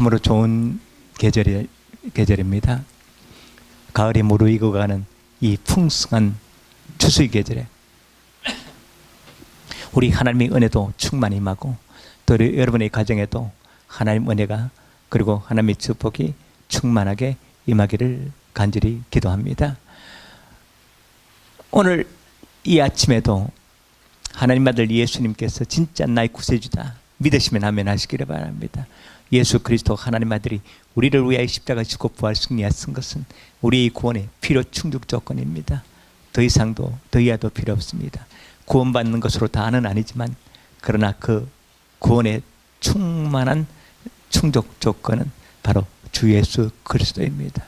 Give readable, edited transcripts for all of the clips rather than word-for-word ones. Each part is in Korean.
참으로 좋은 계절입니다. 가을이 무르익어가는 이 풍성한 추수의 계절에 우리 하나님의 은혜도 충만히 임하고 또 여러분의 가정에도 하나님 은혜가 그리고 하나님의 축복이 충만하게 임하기를 간절히 기도합니다. 오늘 이 아침에도 하나님 아들 예수님께서 진짜 나의 구세주다 믿으시면 아멘 하시기를 바랍니다. 예수 그리스도 하나님 아들이 우리를 위하여 십자가 지고 부활 승리하신 것은 우리의 구원의 필요 충족 조건입니다. 더 이상도 더 이하도 필요 없습니다. 구원받는 것으로 다는 아니지만 그러나 그 구원의 충만한 충족 조건은 바로 주 예수 그리스도입니다.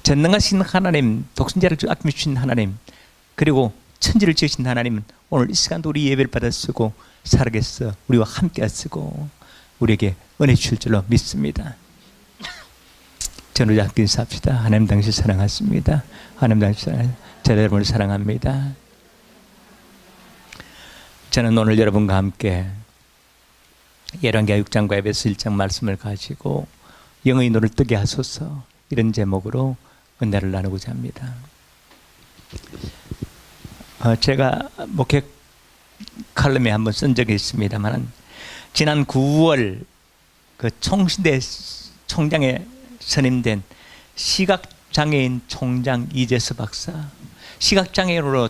전능하신 하나님, 독생자를 아끼며 주신 하나님, 그리고 천지를 지으신 하나님은 오늘 이 시간도 우리 예배를 받아 쓰고 살아계서 우리와 함께 하시고 우리에게 은혜 주실 줄로 믿습니다. 저는 함께 인사합시다. 하나님 당신 사랑하십니다. 하나님 당신 사랑합니다. 저 여러분을 사랑합니다. 저는 오늘 여러분과 함께 열왕기하 6장과 에베소 1장 말씀을 가지고 영의 눈을 뜨게 하소서 이런 제목으로 은혜를 나누고자 합니다. 제가 목회 칼럼에 한번 쓴 적이 있습니다만 지난 9월 그 총신대 총장에 선임된 시각장애인 총장 이재수 박사, 시각장애인으로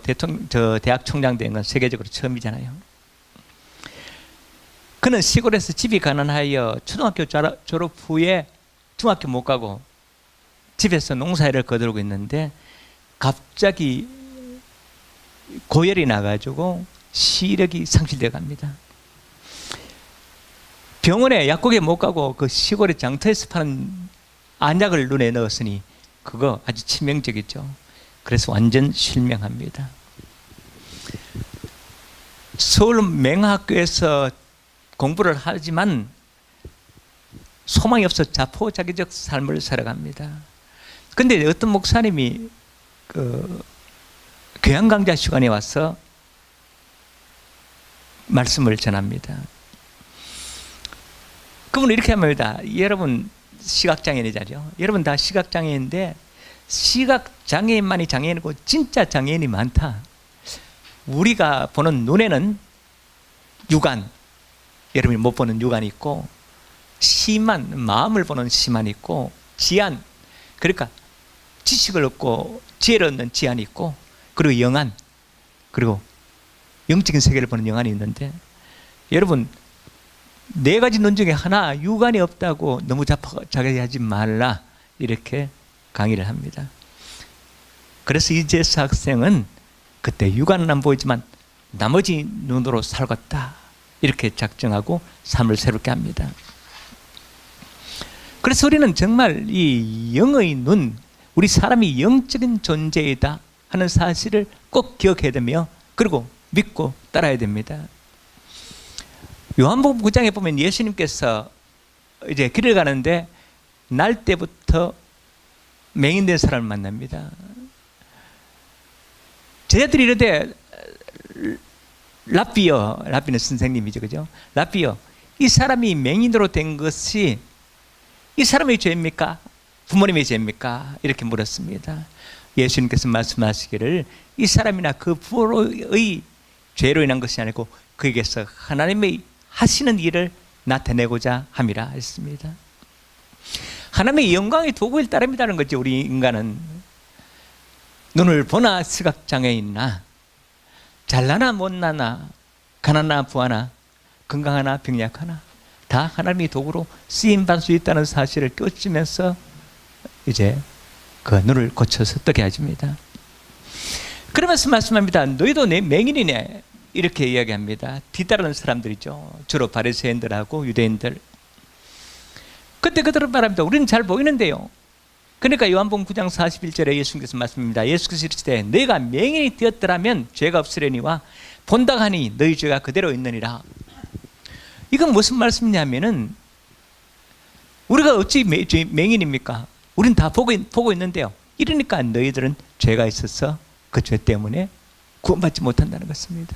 대학 총장 된 건 세계적으로 처음이잖아요. 그는 시골에서 집이 가난하여 초등학교 졸업 후에 중학교 못 가고 집에서 농사일을 거두고 있는데 갑자기 고열이 나가지고 시력이 상실되어 갑니다. 병원에 약국에 못 가고 그 시골의 장터에서 파는 안약을 눈에 넣었으니 그거 아주 치명적이죠. 그래서 완전 실명합니다. 서울 맹학교에서 공부를 하지만 소망이 없어 자포자기적 삶을 살아갑니다. 근데 어떤 목사님이 그 교양 강좌 시간에 와서 말씀을 전합니다. 그분은 이렇게 합니다. 여러분 시각장애인이잖아요. 여러분 다 시각장애인인데 시각장애인만이 장애인이고 진짜 장애인이 많다. 우리가 보는 눈에는 육안, 여러분이 못 보는 육안이 있고 시만, 마음을 보는 시만 있고 지안, 그러니까 지식을 얻고 지혜를 얻는 지안이 있고 그리고 영안, 그리고 영적인 세계를 보는 영안이 있는데 여러분 네 가지 눈 중에 하나 육안이 없다고 너무 자괴하지 말라 이렇게 강의를 합니다. 그래서 이재수 학생은 그때 육안은 안 보이지만 나머지 눈으로 살겠다 이렇게 작정하고 삶을 새롭게 합니다. 그래서 우리는 정말 이 영의 눈, 우리 사람이 영적인 존재이다 하는 사실을 꼭 기억해야 되며 그리고 믿고 따라야 됩니다. 요한복음 9장에 보면 예수님께서 이제 길을 가는데 날 때부터 맹인된 사람을 만납니다. 제자들이 이러되 랍비여, 랍비는 선생님이죠, 그죠? 랍비여, 이 사람이 맹인으로 된 것이 이 사람의 죄입니까? 부모님의 죄입니까? 이렇게 물었습니다. 예수님께서 말씀하시기를 이 사람이나 그 부모의 죄로 인한 것이 아니고 그에게서 하나님의 하시는 일을 나타내고자 함이라 했습니다. 하나님의 영광의 도구일 따름이라는 거죠. 우리 인간은 눈을 보나 시각장애인나 잘나나 못나나 가난하나 부하나 건강하나 병약하나 다 하나님의 도구로 쓰임받을 수 있다는 사실을 깨우치면서 이제 그 눈을 고쳐서 뜨게 해줍니다. 그러면서 말씀합니다. 너희도 내 맹인이네 이렇게 이야기합니다. 뒤따르는 사람들이죠. 주로 바리새인들하고 유대인들. 그때 그들은 말합니다. 우리는 잘 보이는데요. 그러니까 요한복음 9장 41절에 예수님께서 말씀합니다. 예수께서 이르시되 너희가 맹인이 되었더라면 죄가 없으려니와 본다 하니 너희 죄가 그대로 있느니라. 이건 무슨 말씀이냐면은 우리가 어찌 맹인입니까? 우리는 다 보고 있는데요. 이러니까 너희들은 죄가 있어서 그 죄 때문에 구원받지 못한다는 것입니다.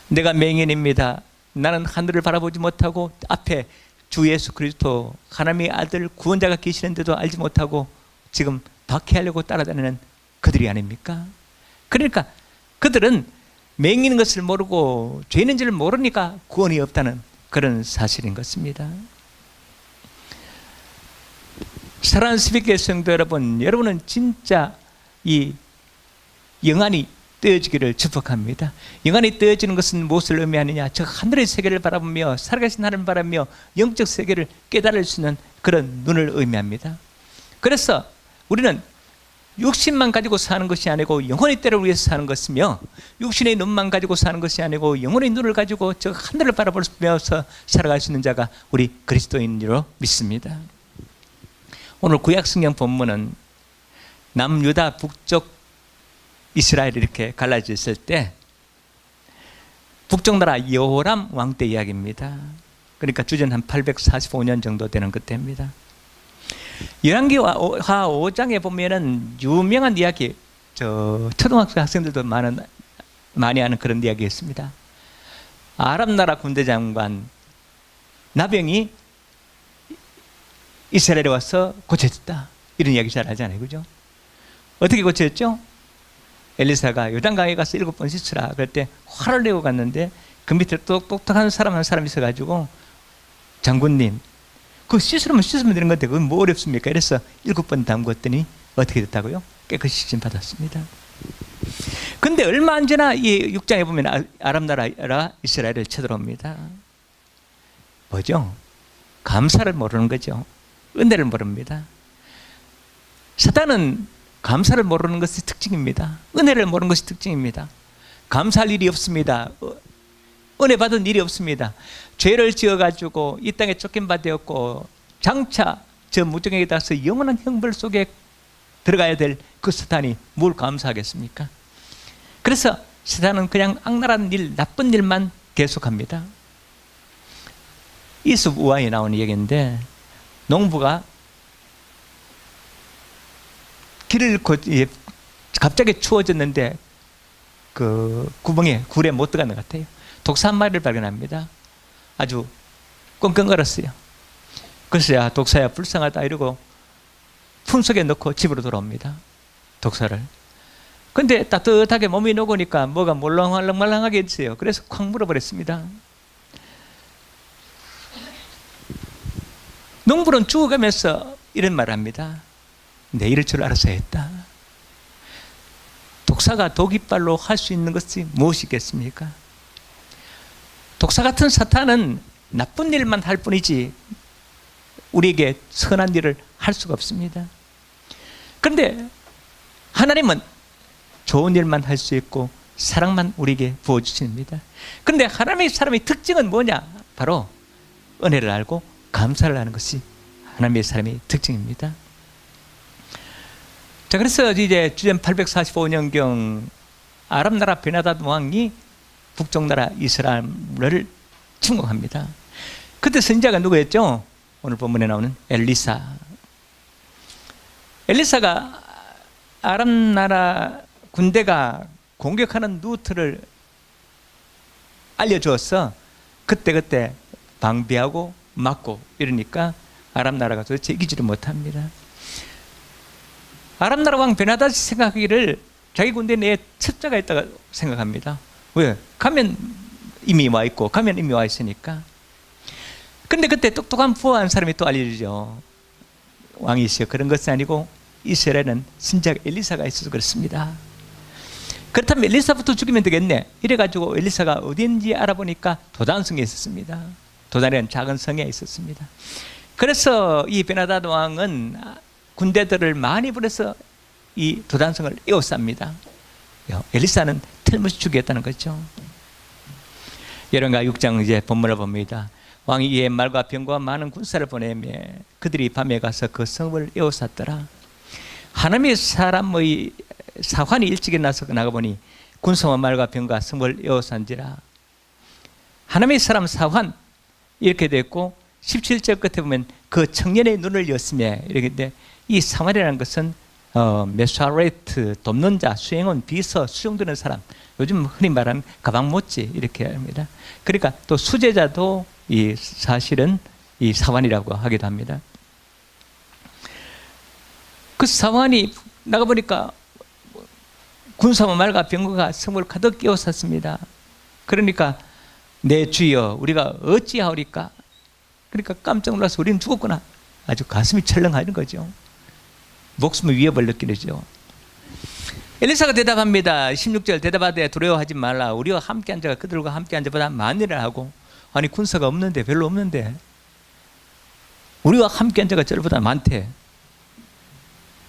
내가 맹인입니다. 나는 하늘을 바라보지 못하고 앞에 주 예수 그리스도 하나님의 아들 구원자가 계시는데도 알지 못하고 지금 박해하려고 따라다니는 그들이 아닙니까? 그러니까 그들은 맹인 것을 모르고 죄 있는 줄 모르니까 구원이 없다는 그런 사실인 것입니다. 사랑하는 스피커 성도 여러분, 여러분은 진짜 이 영안이 뜨여지기를 축복합니다. 영안이 뜨여지는 것은 무엇을 의미하느냐? 저 하늘의 세계를 바라보며 살아계신 하나님을 바라보며 영적 세계를 깨달을 수 있는 그런 눈을 의미합니다. 그래서 우리는 육신만 가지고 사는 것이 아니고 영혼의 때를 위해서 사는 것이며, 육신의 눈만 가지고 사는 것이 아니고 영혼의 눈을 가지고 저 하늘을 바라보면서 살아갈 수 있는 자가 우리 그리스도인으로 믿습니다. 오늘 구약 성경 본문은 남유다 북쪽 이스라엘이 이렇게 갈라져 있을 때 북쪽 나라 여호람 왕 때 이야기입니다. 그러니까 주전 한 845년 정도 되는 그때입니다. 열왕기하 5장에 보면은 유명한 이야기, 저 초등학생 학생들도 많이 아는 그런 이야기였습니다. 아람 나라 군대 장관 나병이 이스라엘에 와서 고쳐졌다, 이런 이야기 잘 하잖아요, 그죠? 어떻게 고쳐졌죠? 엘리사가 요단강에 가서 7번 씻으라 그럴 때 화를 내고 갔는데 그 밑에 똑똑한 사람 한 사람 있어가지고, 장군님 그거 씻으면 되는 건데 그건 뭐 어렵습니까? 이래서 7번 담궜더니 어떻게 됐다고요? 깨끗이 씻임 받았습니다. 근데 얼마 안 지나 이 6장에 보면 아람 나라 이스라엘을 쳐들어옵니다. 뭐죠? 감사를 모르는 거죠. 은혜를 모릅니다. 사탄은 감사를 모르는 것이 특징입니다. 은혜를 모르는 것이 특징입니다. 감사할 일이 없습니다. 은혜 받은 일이 없습니다. 죄를 지어가지고 이 땅에 쫓김 받았고 장차 저 무정에게 닿아서 영원한 형벌 속에 들어가야 될 그 사탄이 뭘 감사하겠습니까? 그래서 사탄은 그냥 악랄한 일, 나쁜 일만 계속합니다. 이솝 우화에 나오는 얘기인데, 농부가 길을 잃고 갑자기 추워졌는데 그 구멍에 굴에 못 들어가는 것 같아요. 독사 한 마리를 발견합니다. 아주 끙끙거렸어요. 그래서 야 독사야 불쌍하다 이러고 품속에 넣고 집으로 돌아옵니다. 독사를. 근데 따뜻하게 몸이 녹으니까 뭐가 몰랑말랑하게 했어요. 그래서 콱 물어버렸습니다. 농부는 죽어가면서 이런 말을 합니다. 내 이럴 줄 알았어야 했다. 독사가 독이빨로 할 수 있는 것이 무엇이겠습니까? 독사 같은 사탄은 나쁜 일만 할 뿐이지 우리에게 선한 일을 할 수가 없습니다. 그런데 하나님은 좋은 일만 할 수 있고 사랑만 우리에게 부어주십니다. 그런데 하나님의 사람의 특징은 뭐냐? 바로 은혜를 알고 감사를 하는 것이 하나님의 사람의 특징입니다. 자, 그래서 이제 주전 845년경 아람 나라 베나다드 왕이 북쪽 나라 이스라엘을 침공합니다. 그때 선지자가 누구였죠? 오늘 본문에 나오는 엘리사. 엘리사가 아람 나라 군대가 공격하는 루트를 알려주어서 그때 방비하고 막고 이러니까 아람 나라가 도대체 이기지를 못합니다. 아람 나라 왕 베나다시 생각하기를 자기 군대 내에 첩자가 있다고 생각합니다. 왜? 가면 이미 와 있고 가면 이미 와 있으니까. 근데 그때 똑똑한 부한 사람이 또 알려주죠. 왕이시여, 그런 것은 아니고 이스라엘은 신작 엘리사가 있어서 그렇습니다. 그렇다면 엘리사부터 죽이면 되겠네. 이래가지고 엘리사가 어디인지 알아보니까 도단성에 있었습니다. 도단이라는 작은 성에 있었습니다. 그래서 이 베나다드 왕은 군대들을 많이 보내서 이 도단성을 에워쌉니다. 엘리사는 틀림없이 죽였다는 거죠. 열왕기하 6장 이제 본문을 봅니다. 왕이 이에 말과 병과 많은 군사를 보내며 그들이 밤에 가서 그 성을 에워쌌더라. 하나님의 사람의 사환이 일찍이 나가보니 군사와 말과 병과 성을 에워싼지라. 하나님의 사람 사환 이렇게 됐고 17절 끝에 보면 그 청년의 눈을 였으며 이렇게 돼. 이 사환이라는 것은 메사레트, 돕는 자, 수행원, 비서, 수용되는 사람, 요즘 흔히 말하는 가방 못지 이렇게 합니다. 그러니까 또 수제자도 이 사실은 이 사환이라고 하기도 합니다. 그 사환이 나가보니까 군사와 말과 병거가 성을 가득 끼워쌌습니다. 그러니까 내 주여 우리가 어찌하오리까? 그러니까 깜짝 놀라서 우리는 죽었구나. 아주 가슴이 철렁하는 거죠. 목숨의 위협을 느끼죠. 엘리사가 대답합니다. 16절 대답하되 두려워하지 말라. 우리와 함께 앉아가 그들과 함께 앉아보다 만일을 하고, 아니 군사가 없는데, 별로 없는데 우리와 함께 앉아가 저보다 많대.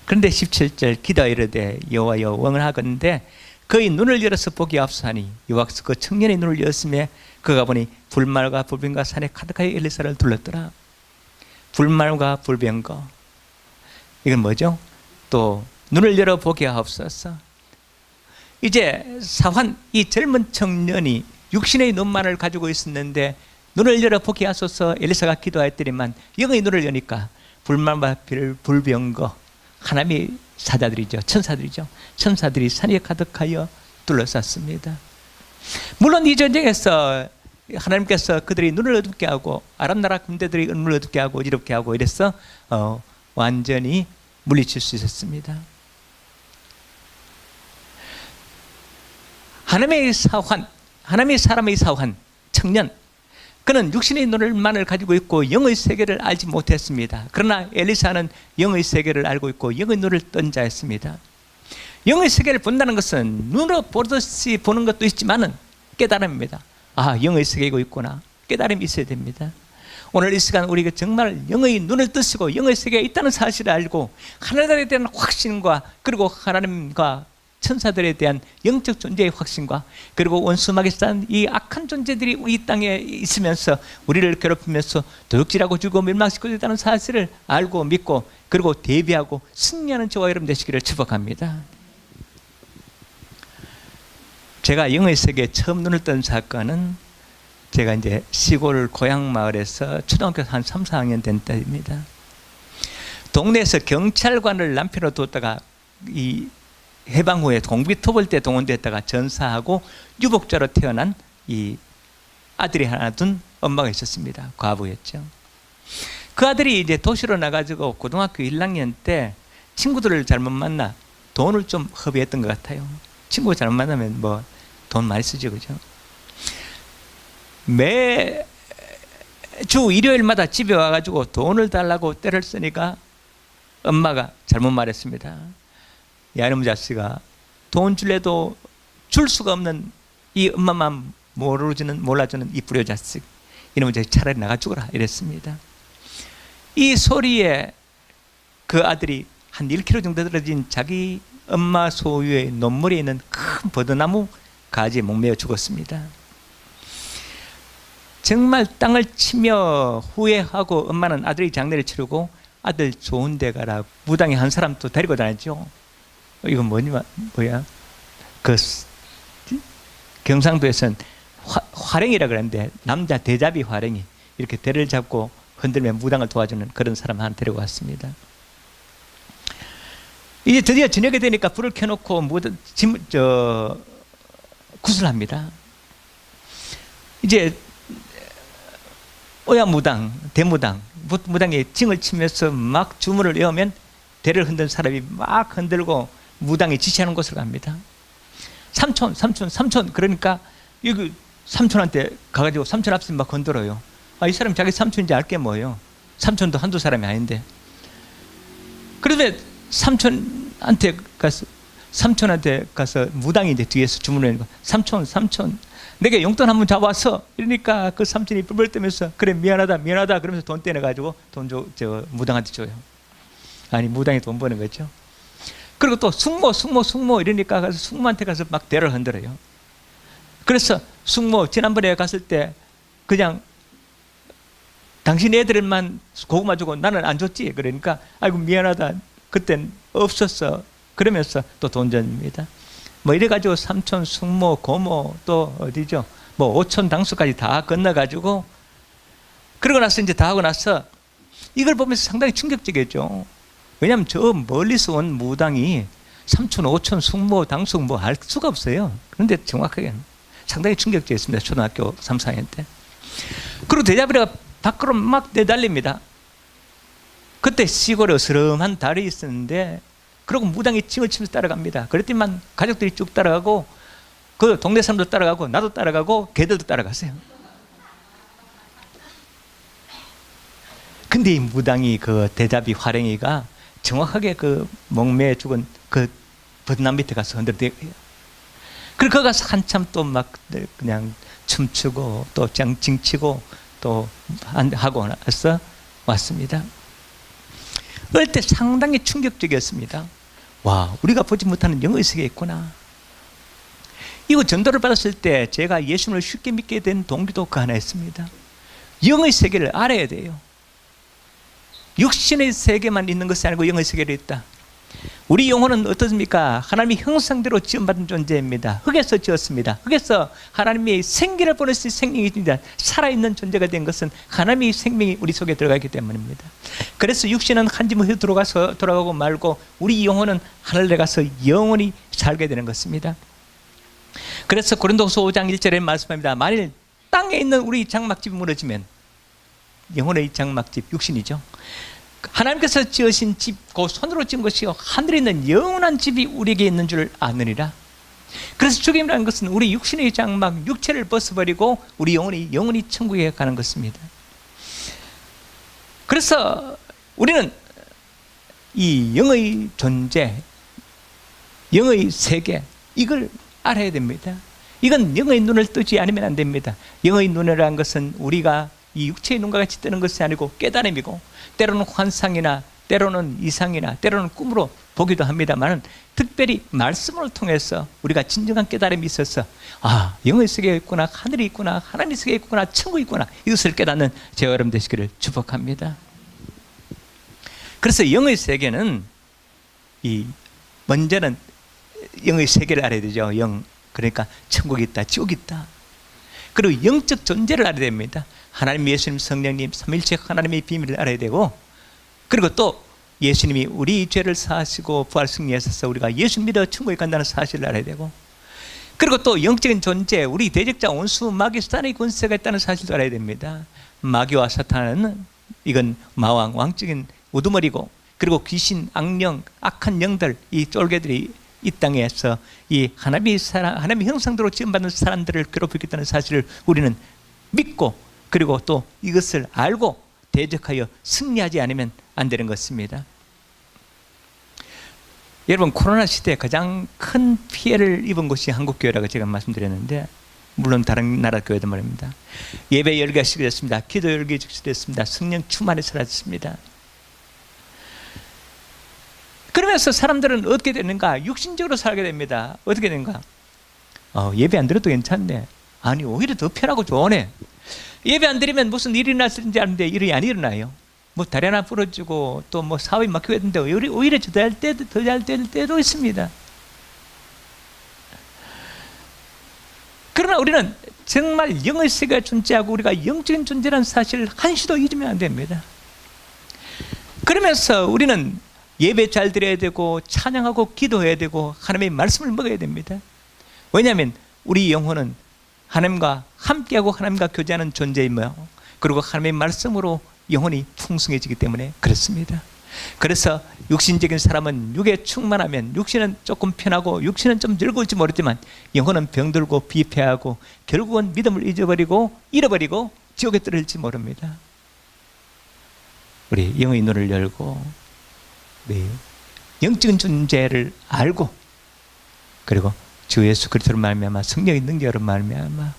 그런데 17절 기도하여 이르되 여호와여 원하건대 그의 눈을 열어서 보기 앞서하니 여호와께서 그 청년의 눈을 열었으며 그가 보니 불말과 불병과 산에 가득하여 엘리사를 둘렀더라. 불말과 불병거, 이건 뭐죠? 또 눈을 열어 보게 하옵소서. 이제 사환, 이 젊은 청년이 육신의 눈만을 가지고 있었는데 눈을 열어 보게 하소서 엘리사가 기도하였더니만 영의 눈을 여니까 불말과 불병거, 하나님의 사자들이죠. 천사들이죠. 천사들이 산에 가득하여 둘러쌌습니다. 물론 이 전쟁에서 하나님께서 그들이 눈을 어둡게 하고 아람 나라 군대들이 눈을 어둡게 하고 어지럽게 하고 이래서 완전히 물리칠 수 있었습니다. 하나님의 사환, 하나님의 사람의 사환, 청년, 그는 육신의 눈을만을 가지고 있고 영의 세계를 알지 못했습니다. 그러나 엘리사는 영의 세계를 알고 있고 영의 눈을 뜬 자였습니다. 영의 세계를 본다는 것은 눈으로 보듯이 보는 것도 있지만은 깨달음입니다. 아, 영의 세계가 있구나. 깨달음이 있어야 됩니다. 오늘 이 시간 우리가 정말 영의 눈을 뜨시고 영의 세계가 있다는 사실을 알고 하나님에 대한 확신과 그리고 하나님과 천사들에 대한 영적 존재의 확신과 그리고 원수막에 쌓인 이 악한 존재들이 우리 땅에 있으면서 우리를 괴롭히면서 도둑질하고 죽고 멸망시키고 있다는 사실을 알고 믿고 그리고 대비하고 승리하는 저와 여러분 되시기를 축복합니다. 제가 영의 세계에 처음 눈을 뜬 사건은 제가 이제 시골 고향 마을에서 초등학교 한 3, 4학년 된 때입니다. 동네에서 경찰관을 남편으로 뒀다가 이 해방 후에 공비토벌 때 동원됐다가 전사하고 유복자로 태어난 이 아들이 하나 둔 엄마가 있었습니다. 과부였죠. 그 아들이 이제 도시로 나가지고 고등학교 1학년 때 친구들을 잘못 만나 돈을 좀 허비했던 것 같아요. 친구 잘못 만나면 뭐 돈 많이 쓰죠, 그죠? 매주 일요일마다 집에 와가지고 돈을 달라고 때를 쓰니까 엄마가 잘못 말했습니다. 야, 이놈 자식아, 돈 줄래도 줄 수가 없는 이 엄마만 몰라주는 이 불효 자식, 이놈 자식 차라리 나가 죽어라 이랬습니다. 이 소리에 그 아들이 한 1km 정도 떨어진 자기 엄마 소유의 논물에 있는 큰 버드나무 가지에 목매어 죽었습니다. 정말 땅을 치며 후회하고 엄마는 아들이 장례를 치르고 아들 좋은 데 가라 무당이 한 사람 또 데리고 다녔죠. 이건 뭐야? 그 경상도에서는 화랭이라 그러는데 남자 대잡이 화랭이, 이렇게 대를 잡고 흔들면 무당을 도와주는 그런 사람 하나 데리고 왔습니다. 이제 드디어 저녁이 되니까 불을 켜놓고 구슬합니다. 이제 오야 무당, 대무당, 무당이 징을 치면서 막 주문을 외우면 대를 흔든 사람이 막 흔들고 무당이 지시하는 곳을 갑니다. 삼촌 그러니까 여기 삼촌한테 가가지고 삼촌 앞에 막 건들어요. 아, 이 사람 자기 삼촌인지 알게 뭐예요. 삼촌도 한두 사람이 아닌데. 그런데 삼촌한테 가서 무당이 이제 뒤에서 주문을 해요. 삼촌 내게 용돈 한번 잡아서. 이러니까 그 삼촌이 뿔뿔 뜨면서 그래 미안하다 그러면서 돈 떼내가지고 저 무당한테 줘요. 아니 무당이 돈 버는 거죠. 그리고 또 숙모 이러니까 가서 숙모한테 가서 막 대를 흔들어요. 그래서 숙모 지난번에 갔을 때 그냥 당신 애들만 고구마 주고 나는 안 줬지. 그러니까 아이고 미안하다 그땐 없었어 그러면서 또 돈 줍니다. 뭐 이래가지고 삼촌, 숙모, 고모 또 어디죠? 뭐 오촌 당수까지 다 건너가지고 그러고 나서 이제 다 하고 나서 이걸 보면서 상당히 충격적이었죠. 왜냐하면 저 멀리서 온 무당이 삼촌, 오촌, 숙모, 당수 뭐 알 수가 없어요. 그런데 정확하게 상당히 충격적이었습니다. 초등학교 3, 4학년 때. 그리고 대자비가 밖으로 막 내달립니다. 그때 시골에 어스름한 달이 있었는데, 그리고 무당이 징을 치면서 따라갑니다. 그랬더니만 가족들이 쭉 따라가고, 그 동네 사람도 따라가고, 나도 따라가고, 개들도 따라갔어요. 근데 이 무당이 그 대자비 화랭이가 정확하게 그 목매에 죽은 그 벚나무 밑에 가서 흔들대고요. 그리고 거기 가서 한참 또 막 그냥 춤추고 또 징치고 또 하고 나서 왔습니다. 그럴 때 상당히 충격적이었습니다. 와, 우리가 보지 못하는 영의 세계에 있구나. 이거 전도를 받았을 때 제가 예수님을 쉽게 믿게 된 동기도 그 하나였습니다. 영의 세계를 알아야 돼요. 육신의 세계만 있는 것이 아니고 영의 세계로 있다. 우리 영혼은 어떻습니까? 하나님의 형상대로 지음받은 존재입니다. 흙에서 지었습니다. 흙에서 하나님의 생기를 보내신 생명입니다. 살아있는 존재가 된 것은 하나님의 생명이 우리 속에 들어가기 때문입니다. 그래서 육신은 한 집으로 돌아가고 말고 우리 영혼은 하늘에 가서 영원히 살게 되는 것입니다. 그래서 고린도후서 5장 1절에 말씀합니다. 만일 땅에 있는 우리 장막집이 무너지면, 영혼의 장막집, 육신이죠. 하나님께서 지으신 집, 그 손으로 지은 것이요 하늘에 있는 영원한 집이 우리에게 있는 줄 아느니라. 그래서 죽임이라는 것은 우리 육신의 장막, 육체를 벗어버리고 우리 영혼이 천국에 가는 것입니다. 그래서 우리는 이 영의 존재, 영의 세계, 이걸 알아야 됩니다. 이건 영의 눈을 뜨지 않으면 안 됩니다. 영의 눈이라는 것은 우리가 이 육체의 눈과 같이 뜨는 것이 아니고 깨달음이고, 때로는 환상이나 때로는 이상이나 때로는 꿈으로 보기도 합니다만, 특별히 말씀을 통해서 우리가 진정한 깨달음이 있어서 아, 영의 세계에 있구나, 하늘이 있구나, 하나님의 세계에 있구나, 천국이 있구나, 이것을 깨닫는 저와 여러분 되시기를 축복합니다. 그래서 영의 세계는 먼저는 영의 세계를 알아야 되죠. 그러니까 천국이 있다, 지옥이 있다. 그리고 영적 존재를 알아야 됩니다. 하나님, 예수님, 성령님, 삼위일체 하나님의 비밀을 알아야 되고, 그리고 또 예수님이 우리 죄를 사하시고 부활 승리하셔서 우리가 예수 믿어 천국에 간다는 사실을 알아야 되고, 그리고 또 영적인 존재, 우리 대적자 원수 마귀 사탄의 권세가 있다는 사실도 알아야 됩니다. 마귀와 사탄은 이건 마왕, 왕적인 우두머리고, 그리고 귀신, 악령, 악한 영들, 이 쫄개들이 이 땅에서 이 하나님의 형상대로 지음받는 사람들을 괴롭히겠다는 사실을 우리는 믿고, 그리고 또 이것을 알고 대적하여 승리하지 않으면 안 되는 것입니다. 여러분, 코로나 시대에 가장 큰 피해를 입은 곳이 한국교회라고 제가 말씀드렸는데, 물론 다른 나라 교회도 말입니다. 예배 열기가 시작됐습니다. 기도 열기가 시작됐습니다. 성령 충만이 사라졌습니다. 그러면서 사람들은 어떻게 되는가? 육신적으로 살게 됩니다. 어떻게 되는가? 예배 안 드려도 괜찮네. 아니, 오히려 더 편하고 좋으네. 예배 안 드리면 무슨 일이 일어났는지 아는데 일이 안 일어나요. 뭐 다리 하나 부러지고 또 뭐 사업이 막히고 했는데 오히려 더 잘 될 때도 있습니다. 그러나 우리는 정말 영의 세계가 존재하고 우리가 영적인 존재라는 사실을 한시도 잊으면 안 됩니다. 그러면서 우리는 예배 잘 드려야 되고 찬양하고 기도해야 되고 하나님의 말씀을 먹어야 됩니다. 왜냐하면 우리 영혼은 하나님과 함께하고 하나님과 교제하는 존재이며, 그리고 하나님의 말씀으로 영혼이 풍성해지기 때문에 그렇습니다. 그래서 육신적인 사람은 육에 충만하면 육신은 조금 편하고 육신은 좀 즐거울지 모르지만 영혼은 병들고 비패하고 결국은 믿음을 잃어버리고 지옥에 떨어질지 모릅니다. 우리 영의 눈을 열고 영적인 존재를 알고, 그리고 주 예수 그리스도로 말미암아 성령의 능력으로 말미암아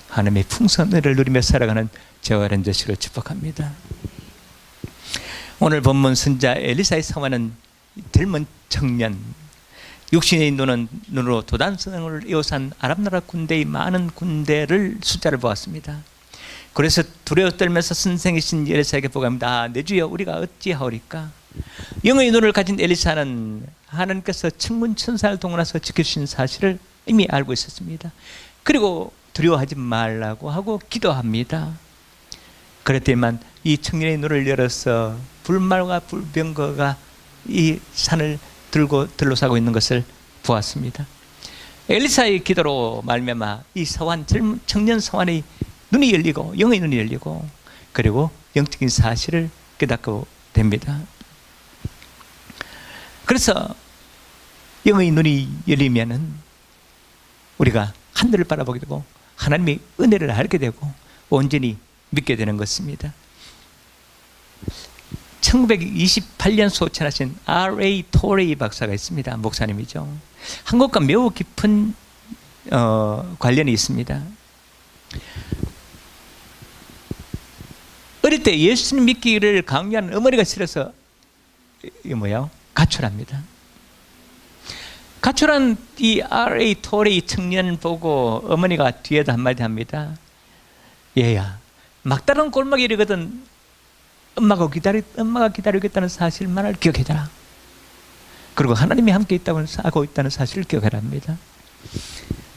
하나님의 풍성한 은혜를 누리며 살아가는 저와 여러분 되시기를 축복합니다. 오늘 본문 선자 엘리사의 상황은 젊은 청년, 육신의 눈으로 도단성을 에워싼 아랍나라 군대의 많은 군대를 숫자를 보았습니다. 그래서 두려워 떨면서 선생이신 엘리사에게 보고합니다. 내 주여, 우리가 어찌하오리까? 영의 눈을 가진 엘리사는 하나님께서 천군 천사를 동원해서 지켜주신 사실을 이미 알고 있었습니다. 그리고 두려워하지 말라고 하고 기도합니다. 그랬더니만 이 청년의 눈을 열어서 불말과 불병거가 이 산을 들러싸고 있는 것을 보았습니다. 엘리사의 기도로 말미암아 이 청년 서원의 눈이 열리고 영의 눈이 열리고, 그리고 영적인 사실을 깨닫고 됩니다. 그래서 영의 눈이 열리면은 우리가 하늘을 바라보게 되고 하나님의 은혜를 알게 되고 온전히 믿게 되는 것입니다. 1928년 소천하신 R.A. 토레이 박사가 있습니다. 목사님이죠. 한국과 매우 깊은 관련이 있습니다. 어릴 때 예수님 믿기를 강요하는 어머니가 싫어서 가출합니다. 가출한 이 R.A. 토레이 청년 보고 어머니가 뒤에도 한마디 합니다. 얘야, 막다른 골목에 이르거든 엄마가 기다리겠다는 사실만을 기억해줘라. 그리고 하나님이 함께 있다고 하고 있다는 사실을 기억하라 합니다.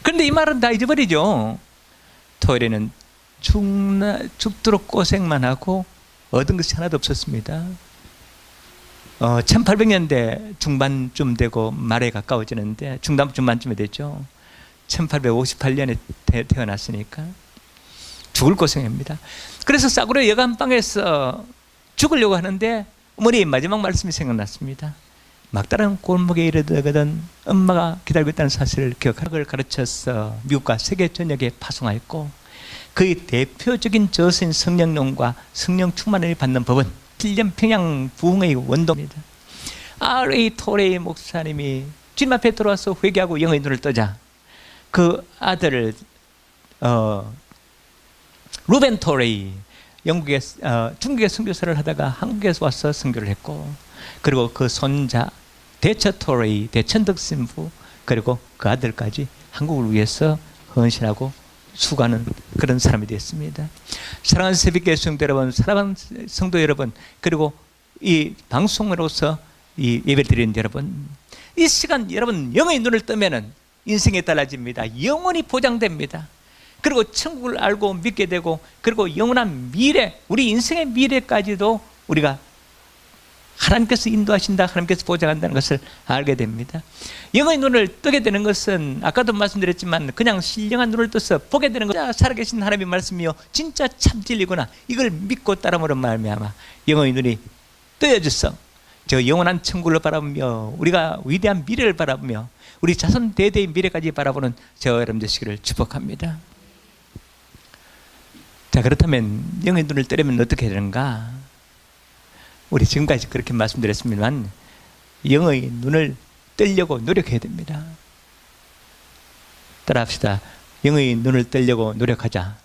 그런데 이 말은 다 잊어버리죠. 토레이는 죽도록 고생만 하고 얻은 것이 하나도 없었습니다. 1800년대 중반쯤 되고 말에 가까워지는데 중반쯤에 됐죠. 1858년에 태어났으니까 죽을 고생입니다. 그래서 싸구려 여간방에서 죽으려고 하는데 어머니의 마지막 말씀이 생각났습니다. 막다른 골목에 이르거든 엄마가 기다리고 있다는 사실을 기억하라. 그걸 가르쳐서 미국과 세계 전역에 파송하였고 그의 대표적인 저서인 성령론과 성령 충만을 받는 법은 7년 평양 부흥의 원도입니다. R.A. 토레이 목사님이 주님 앞에 들어와서 회개하고 영의 눈을 뜨자 그 아들을 루벤 토레이 중국에 선교사를 하다가 한국에서 와서 선교를 했고 그리고 그 손자 대처 토레이 대천덕 신부 그리고 그 아들까지 한국을 위해서 헌신하고 수고하는 그런 사람이 되었습니다. 사랑하는 새벽교회 성도 여러분, 사랑하는 성도 여러분, 그리고 이 방송으로서 이 예배를 드리는 여러분, 이 시간 여러분 영의 눈을 뜨면은 인생이 달라집니다. 영원히 보장됩니다. 그리고 천국을 알고 믿게 되고 그리고 영원한 미래, 우리 인생의 미래까지도 우리가 하나님께서 인도하신다, 하나님께서 보장한다는 것을 알게 됩니다. 영의 눈을 뜨게 되는 것은 아까도 말씀드렸지만 그냥 신령한 눈을 떠서 보게 되는 것, 살아계신 하나님의 말씀이요 진짜 참 진리구나, 이걸 믿고 따름으로 말미암아 영의 눈이 뜨여져서 저 영원한 천국을 바라보며 우리가 위대한 미래를 바라보며 우리 자손 대대의 미래까지 바라보는 저 여러분 되시기를 축복합니다. 자, 그렇다면 영의 눈을 뜨려면 어떻게 되는가? 우리 지금까지 그렇게 말씀드렸습니다만 영의 눈을 뜨려고 노력해야 됩니다. 따라합시다. 영의 눈을 뜨려고 노력하자.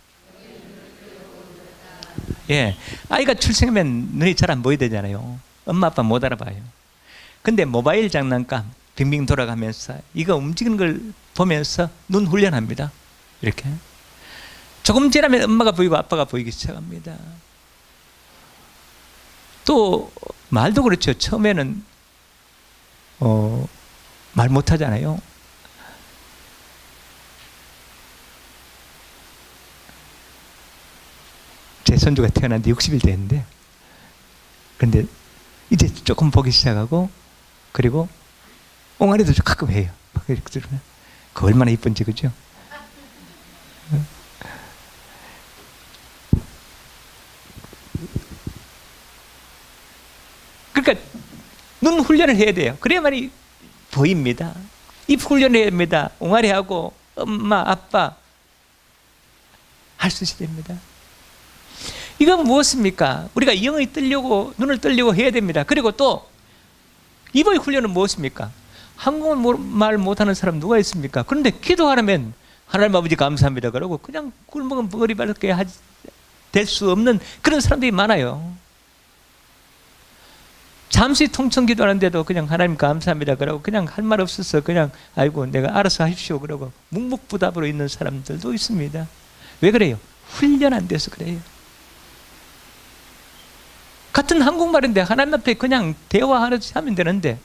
예, 아이가 출생하면 눈이 잘 안 보여야 되잖아요. 엄마 아빠 못 알아봐요. 근데 모바일 장난감 빙빙 돌아가면서 이거 움직이는 걸 보면서 눈 훈련합니다. 이렇게 조금 지나면 엄마가 보이고 아빠가 보이기 시작합니다. 또 말도 그렇죠. 처음에는 말 못하잖아요. 제 손주가 태어난 지 60일 됐는데 근데 이제 조금 보기 시작하고 그리고 옹알이도 좀 가끔 해요. 그 얼마나 이쁜지, 그죠? 그러니까 눈 훈련을 해야 돼요. 그래야만이 보입니다. 입 훈련을 해야 됩니다. 옹알이하고 엄마, 아빠 할 수 있어야 됩니다. 이건 무엇입니까? 우리가 영이 뜨려고, 눈을 뜨려고 해야 됩니다. 그리고 또 입의 훈련은 무엇입니까? 한국말 못하는 사람 누가 있습니까? 그런데 기도하려면 하나님 아버지 감사합니다 그러고 그냥 굴먹은 벙어리 밖에 될 수 없는 그런 사람들이 많아요. 잠시 통성 기도하는데도 그냥 하나님 감사합니다 그러고 그냥 할 말 없어서 그냥 아이고 내가 알아서 하십시오 그러고 묵묵부답으로 있는 사람들도 있습니다. 왜 그래요? 훈련 안 돼서 그래요. 같은 한국말인데 하나님 앞에 그냥 대화하듯이 하면 되는데,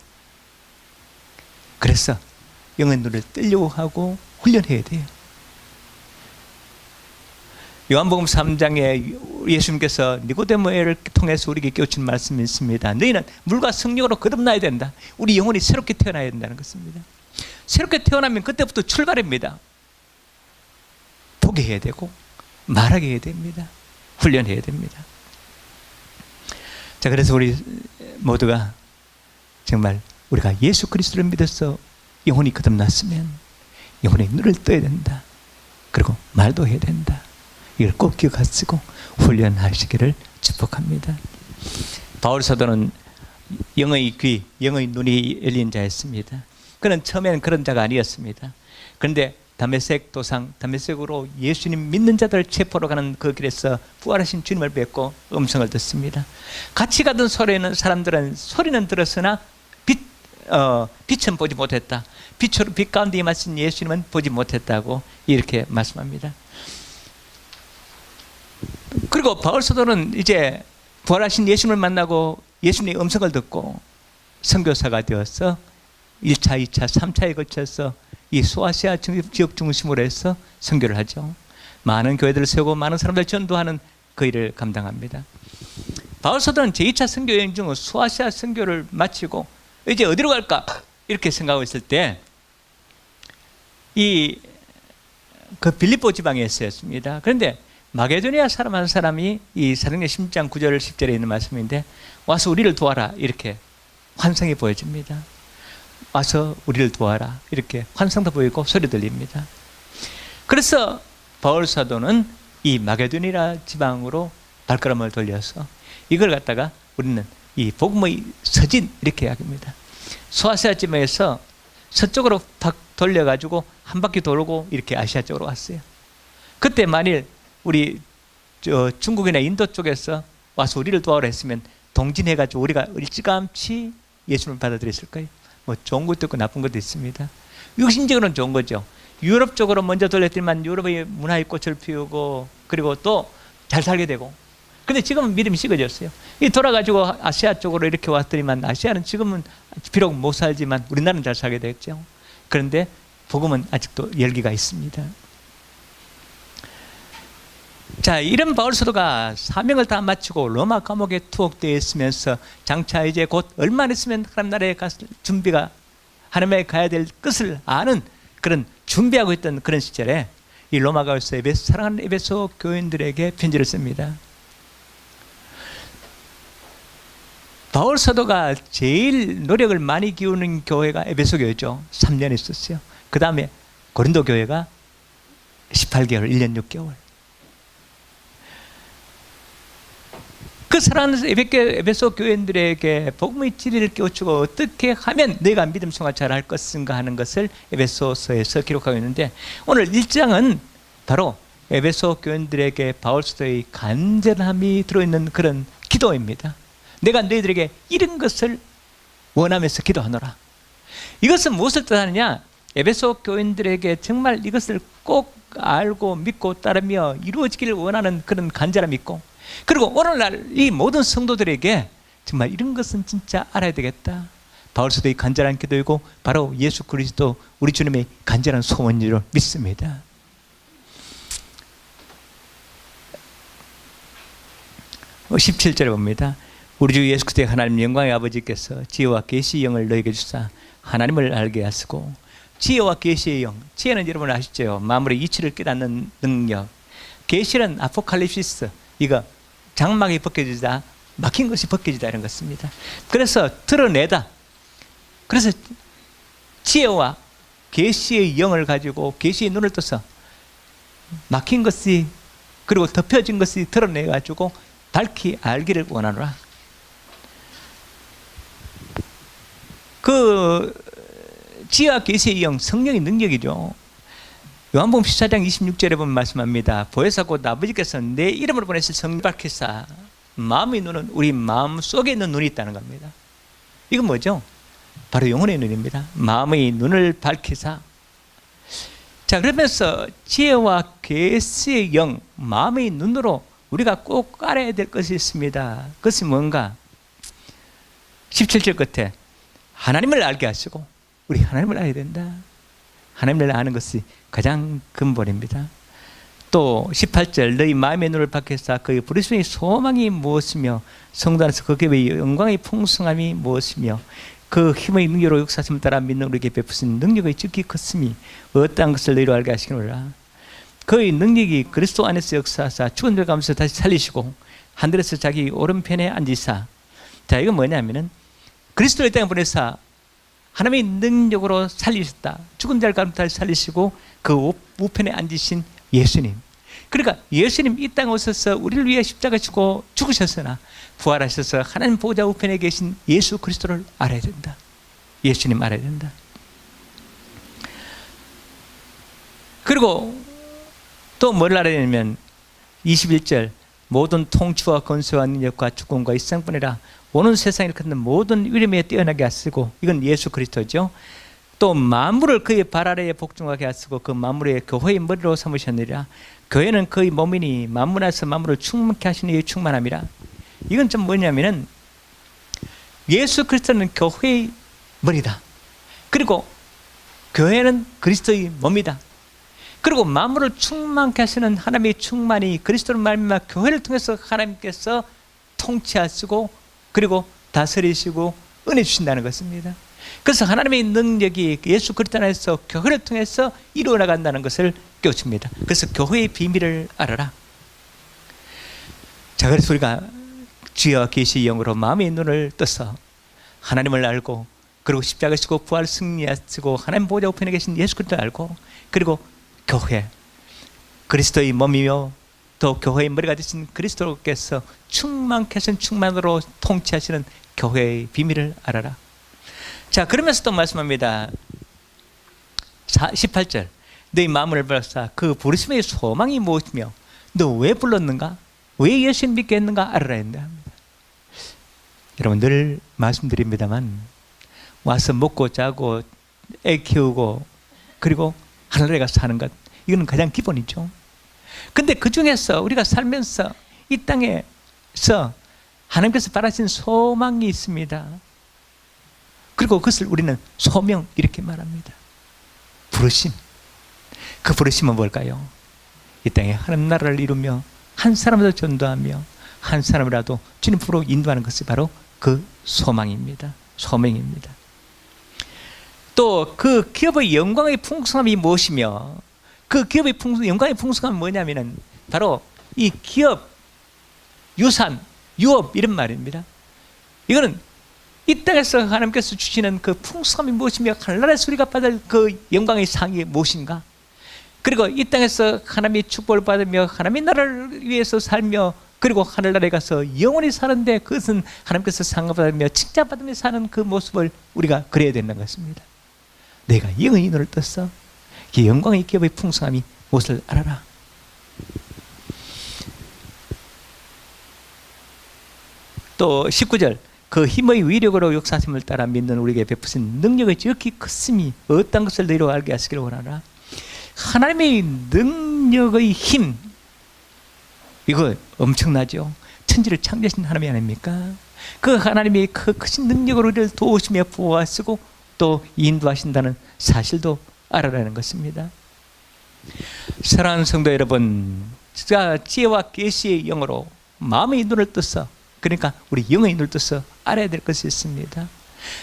그래서 영의 눈을 뜨려고 하고 훈련해야 돼요. 요한복음 3장에 예수님께서 니고데모를 통해서 우리에게 깨우친 말씀이 있습니다. 너희는 물과 성령으로 거듭나야 된다. 우리 영혼이 새롭게 태어나야 된다는 것입니다. 새롭게 태어나면 그때부터 출발입니다. 보게 해야 되고 말하게 해야 됩니다. 훈련해야 됩니다. 자, 그래서 우리 모두가 정말 우리가 예수 그리스도를 믿어서 영혼이 거듭났으면 영혼의 눈을 떠야 된다. 그리고 말도 해야 된다. 이걸 꼭 기억하시고 훈련하시기를 축복합니다. 바울 사도는 영의 귀, 영의 눈이 열린 자였습니다. 그는 처음에는 그런 자가 아니었습니다. 그런데 다메섹 도상, 다메섹으로 예수님 믿는 자들 체포로 가는 그 길에서 부활하신 주님을 뵙고 음성을 듣습니다. 같이 가던 사람들은 소리는 들었으나 빛은 보지 못했다. 빛 가운데 임하신 예수님은 보지 못했다고 이렇게 말씀합니다. 그리고 바울 사도는 이제 부활하신 예수님을 만나고 예수님의 음성을 듣고 선교사가 되어서 1차, 2차, 3차에 걸쳐서 이 소아시아 지역 중심으로 해서 선교를 하죠. 많은 교회들을 세우고 많은 사람들 전도하는 그 일을 감당합니다. 바울 사도는 제2차 선교 여행 중 소아시아 선교를 마치고 이제 어디로 갈까 이렇게 생각하고 있을 때 그 빌립보 지방에 있었습니다. 그런데 마게도니아 사람 한 사람이 이 사도행전 16장 9절 10절에 있는 말씀인데 와서 우리를 도와라 이렇게 환상이 보여집니다. 와서 우리를 도와라 이렇게 환상도 보이고 소리 들립니다. 그래서 바울 사도는 이 마게도니아 지방으로 발걸음을 돌려서 이걸 갖다가 우리는 이 복음의 서진 이렇게 이야기합니다. 소아시아 지방에서 서쪽으로 박 돌려가지고 한 바퀴 돌고 이렇게 아시아 쪽으로 왔어요. 그때 만일 우리 중국이나 인도 쪽에서 와서 우리를 도와라 했으면 동진해가지고 우리가 일찌감치 예수님을 받아들였을 거예요. 뭐 좋은 것도 있고 나쁜 것도 있습니다. 육신적으로는 좋은 거죠. 유럽 쪽으로 먼저 돌렸더니만 유럽의 문화의 꽃을 피우고 그리고 또 잘 살게 되고. 근데 지금은 믿음이 식어졌어요. 이 돌아가지고 아시아 쪽으로 이렇게 왔더니만 아시아는 지금은 비록 못 살지만 우리나라는 잘 살게 됐죠. 그런데 복음은 아직도 열기가 있습니다. 자, 이런 바울 사도가 사명을 다 마치고 로마 감옥에 투옥되어 있으면서 장차 이제 곧 얼마 안 있으면 하나님 나라에 갔을 준비가 하나님에 가야 될 것을 아는 그런 준비하고 있던 그런 시절에 이 로마 가서 사랑하는 에베소 교인들에게 편지를 씁니다. 바울 사도가 제일 노력을 많이 기우는 교회가 에베소 교회죠. 3년 있었어요. 그 다음에 고린도 교회가 18개월, 1년 6개월. 그 사랑하는 에베소 교인들에게 복음의 진리를 깨우치고 어떻게 하면 내가 믿음 생활 잘할 것인가 하는 것을 에베소서에서 기록하고 있는데 오늘 1장은 바로 에베소 교인들에게 바울 사도의 간절함이 들어있는 그런 기도입니다. 내가 너희들에게 이런 것을 원하면서 기도하노라. 이것은 무엇을 뜻하느냐? 에베소 교인들에게 정말 이것을 꼭 알고 믿고 따르며 이루어지기를 원하는 그런 간절함이 있고 그리고 오늘날 이 모든 성도들에게 정말 이런 것은 진짜 알아야 되겠다. 바울 사도의 간절한 기도이고 바로 예수 그리스도 우리 주님의 간절한 소원인 믿습니다. 어, 17절에 봅니다. 우리 주 예수 그리스도의 하나님 영광의 아버지께서 지혜와 계시의 영을 너에게 주사 하나님을 알게 하시고 지혜와 계시의 영, 지혜는 여러분 아시죠? 마음의 이치를 깨닫는 능력. 계시는 아포칼립시스, 이거 장막이 벗겨지다, 막힌 것이 벗겨지다 이런 것입니다. 그래서 드러내다. 그래서 지혜와 계시의 영을 가지고 계시의 눈을 떠서 막힌 것이 그리고 덮여진 것이 드러내가지고 밝히 알기를 원하노라. 그 지혜와 계시의 영, 성령의 능력이죠. 요한복음 14장 26절에 보면 말씀합니다. 보혜사 곧 아버지께서 내 이름으로 보내실 성령 밝히사 마음의 눈은 우리 마음 속에 있는 눈이 있다는 겁니다. 이건 뭐죠? 바로 영혼의 눈입니다. 마음의 눈을 밝히사. 자, 그러면서 지혜와 계시의 영, 마음의 눈으로 우리가 꼭 알아야 될 것이 있습니다. 그것이 뭔가? 17절 끝에 하나님을 알게 하시고, 우리 하나님을 알아야 된다. 하나님을 아는 것이 가장 근본입니다. 또 18절 너희 마음의 눈을 밝혀서 그의 부르심의 소망이 무엇이며 성도 안에서 그 교회의 영광의 풍성함이 무엇이며 그 힘의 능력으로 역사하심을 따라 믿는 우리에게 베푸신 능력의 지극히 컸음이 어떠한 것을 너희로 알게 하시기노라. 그의 능력이 그리스도 안에서 역사하사 죽은 자 가운데서 다시 살리시고 하늘에서 자기 오른편에 앉으사 자, 이건 뭐냐면은 그리스도를 이 땅에 보내사 하나님의 능력으로 살리셨다. 죽은 자를 가운데 살리시고 그 우편에 앉으신 예수님. 그러니까 예수님 이 땅에 오셔서 우리를 위해 십자가 지고 죽으셨으나 부활하셔서 하나님 보좌 우편에 계신 예수 그리스도를 알아야 된다. 예수님 알아야 된다. 그리고 또 뭘 알아야 되냐면 21절 모든 통치와 권세와 능력과 주권과 일상뿐이라 오는 세상에 일컫는 모든 위력에 뛰어나게 하시고, 이건 예수 그리스도죠. 또 만물을 그의 발 아래에 복종하게 하시고 그 만물의 교회의 머리로 삼으셨느니라. 교회는 그의 몸이니 만물 안에서 만물을 충만케 하시는 이의 충만함이라. 이건 좀 뭐냐면은 예수 그리스도는 교회의 머리다. 그리고 교회는 그리스도의 몸이다. 그리고 만물을 충만케 하시는 하나님의 충만이 그리스도를 말미암아 교회를 통해서 하나님께서 통치하시고 그리고 다스리시고 은혜 주신다는 것입니다. 그래서 하나님의 능력이 예수 그리스도 안에서 교회를 통해서 이루어 나간다는 것을 깨우칩니다. 그래서 교회의 비밀을 알아라. 자, 그래서 우리가 주여 계시 영으로 마음의 눈을 떠서 하나님을 알고 그리고 십자가 지고 부활 승리하시고 하나님 보좌 우편에 계신 예수 그리스도를 알고 그리고 교회, 그리스도의 몸이며 또 교회의 머리가 되신 그리스도께서 충만케 하신 충만으로 통치하시는 교회의 비밀을 알아라. 자, 그러면서 또 말씀합니다. 18절 너희 마음을 불러서 그 부르심의 소망이 무엇이며 너 왜 불렀는가? 왜 예수님 믿게 했는가? 알아라 했는데, 여러분 늘 말씀드립니다만 와서 먹고 자고 애 키우고 그리고 하늘에 가서 사는 것, 이거는 가장 기본이죠. 근데 그 중에서 우리가 살면서 이 땅에서 하나님께서 바라신 소망이 있습니다. 그리고 그것을 우리는 소명 이렇게 말합니다. 부르심. 그 부르심은 뭘까요? 이 땅에 하나님 나라를 이루며 한 사람을 전도하며 한 사람이라도 주님 앞으로 인도하는 것이 바로 그 소망입니다. 소명입니다. 또 그 기업의 영광의 풍성함이 무엇이며 그 기업의 영광의 풍성함은 뭐냐면은 바로 이 기업, 유산, 유업 이런 말입니다. 이거는 이 땅에서 하나님께서 주시는 그 풍성함이 무엇이며 하늘나라에서 우리가 받을 그 영광의 상이 무엇인가? 그리고 이 땅에서 하나님의 축복을 받으며 하나님의 나라를 위해서 살며 그리고 하늘나라에 가서 영원히 사는데 그것은 하나님께서 상을 받으며 칭찬받으며 사는 그 모습을 우리가 그려야 된다는 것입니다. 내가 영원히 눈을 떴어. 이 영광의 기업의 풍성함이 무엇을 알아라. 또 19절 그 힘의 위력으로 역사하심을 따라 믿는 우리에게 베푸신 능력의 지극히 크심이 어떤 것을 너희로 알게 하시기를 원하라. 하나님의 능력의 힘, 이거 엄청나죠. 천지를 창조하신 하나님이 아닙니까? 그 하나님의 그 크신 능력으로 우리를 도우시며 보호하시고 또 인도하신다는 사실도 알아라는 것입니다. 사랑하는 성도 여러분, 지혜와 계시의 영으로 마음의 눈을 떠서, 그러니까 우리 영의 눈을 떠서 알아야 될 것이 있습니다.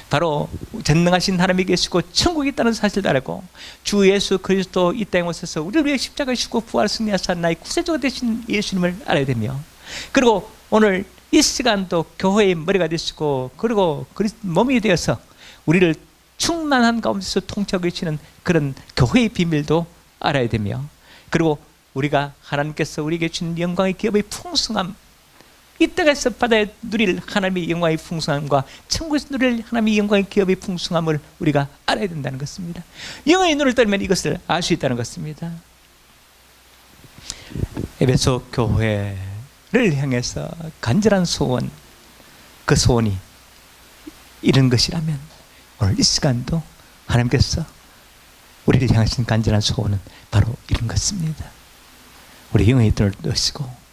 바로 전능하신 하나님이 계시고 천국이 있다는 사실도 알고 주 예수 그리스도 이 땅에 오셔서 우리를 위해 십자가를 지고 부활 승리하사 나의 구세주가 되신 예수님을 알아야 되며, 그리고 오늘 이 시간도 교회의 머리가 되시고 그리고 몸이 되어서 우리를 충만한 가운데서 통치하고 계시는 그런 교회의 비밀도 알아야 되며, 그리고 우리가 하나님께서 우리에게 주신 영광의 기업의 풍성함, 이 땅에서 받아야 누릴 하나님의 영광의 풍성함과 천국에서 누릴 하나님의 영광의 기업의 풍성함을 우리가 알아야 된다는 것입니다. 영의 눈을 뜨면 이것을 알 수 있다는 것입니다. 에베소 교회를 향해서 간절한 소원, 그 소원이 이런 것이라면 오늘 이 시간도 하나님께서 우리를 향하신 간절한 소원은 바로 이런 것입니다. 우리 영의 눈을 뜨시고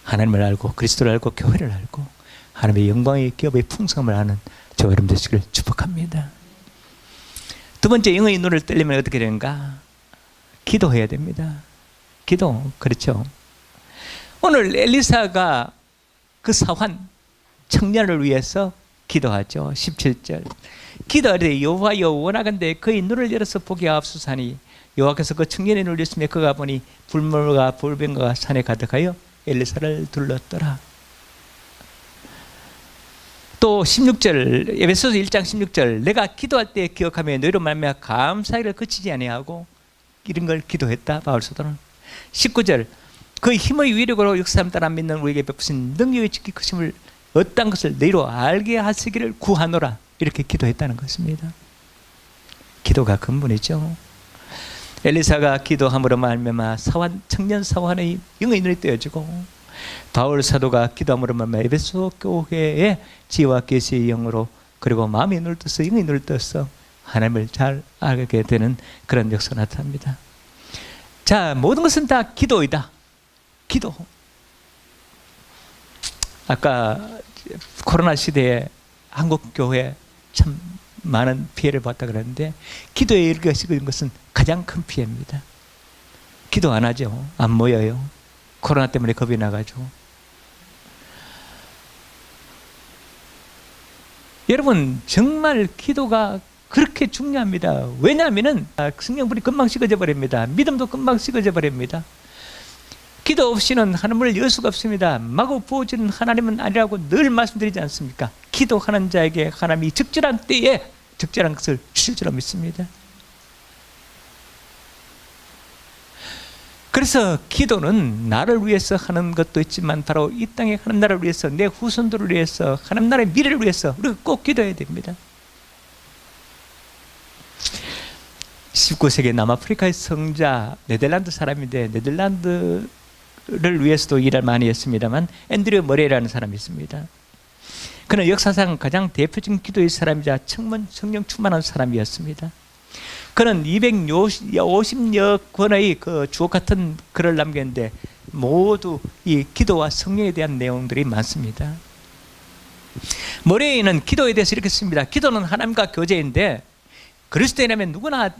하나님을 알고 그리스도를 알고 교회를 알고 하나님의 영광의 기업의 풍성함을 아는 저와 여러분 되시기를 축복합니다. 두 번째, 영의 눈을 뜨려면 어떻게 되는가? 기도해야 됩니다. 기도, 그렇죠. 오늘 엘리사가 그 사환 청년을 위해서 기도하죠. 17절 기도하되 여호와여 원하건대 그의 눈을 열어서 보게 하옵소서하니 여호와께서 그 청년의 눈을 열었으며 그가 보니 불물과 볼병과 산에 가득하여 엘리사를 둘렀더라. 또 16절, 에베소서 1장 16절, 내가 기도할 때 기억하며 너희로 말미암아 감사를 그치지 아니하고, 이런 걸 기도했다 바울 사도는. 19절, 그 힘의 위력으로 역사함 따라 믿는 우리에게 베푸신 능력의 지키 크심을 어떤 것을 너희로 알게 하시기를 구하노라, 이렇게 기도했다는 것입니다. 기도가 근본이죠. 엘리사가 기도함으로 말미암아 청년 사환의 영의 눈이 뜨여지고, 바울 사도가 기도함으로 말미암아 에베소 교회의 지혜와 계시의 영으로, 그리고 마음의 눈을 떠서 영의 눈을 떠서 하나님을 잘 알게 되는 그런 역사가 나타납니다. 자, 모든 것은 다 기도이다. 기도. 아까 코로나 시대에 한국 교회 참 많은 피해를 봤다 그랬는데, 기도에 이르게 것은 가장 큰 피해입니다. 기도 안 하죠. 안 모여요. 코로나 때문에 겁이 나가지고. 여러분, 정말 기도가 그렇게 중요합니다. 왜냐하면 성령불이 금방 식어져 버립니다. 믿음도 금방 식어져 버립니다. 기도 없이는 하나님을 열 수가 없습니다. 마구 부어주는 하나님은 아니라고 늘 말씀드리지 않습니까? 기도하는 자에게 하나님이 적절한 때에 적절한 것을 주실 줄 믿습니다. 그래서 기도는 나를 위해서 하는 것도 있지만, 바로 이 땅에 하는 나라를 위해서, 내 후손들을 위해서, 하나님 나라의 미래를 위해서 우리가 꼭 기도해야 됩니다. 19세기 남아프리카의 성자, 네덜란드 사람인데, 네덜란드를 위해서도 일을 많이 했습니다만, 앤드류 머레이라는 사람이 있습니다. 그는 역사상 가장 대표적인 기도의 사람이자 성령 충만한 사람이었습니다. 그는 250여 권의 그 주옥 같은 글을 남겼는데, 모두 이 기도와 성령에 대한 내용들이 많습니다. 머레이는 기도에 대해서 이렇게 씁니다. 기도는 하나님과 교제인데, 그리스도인이라면 누구나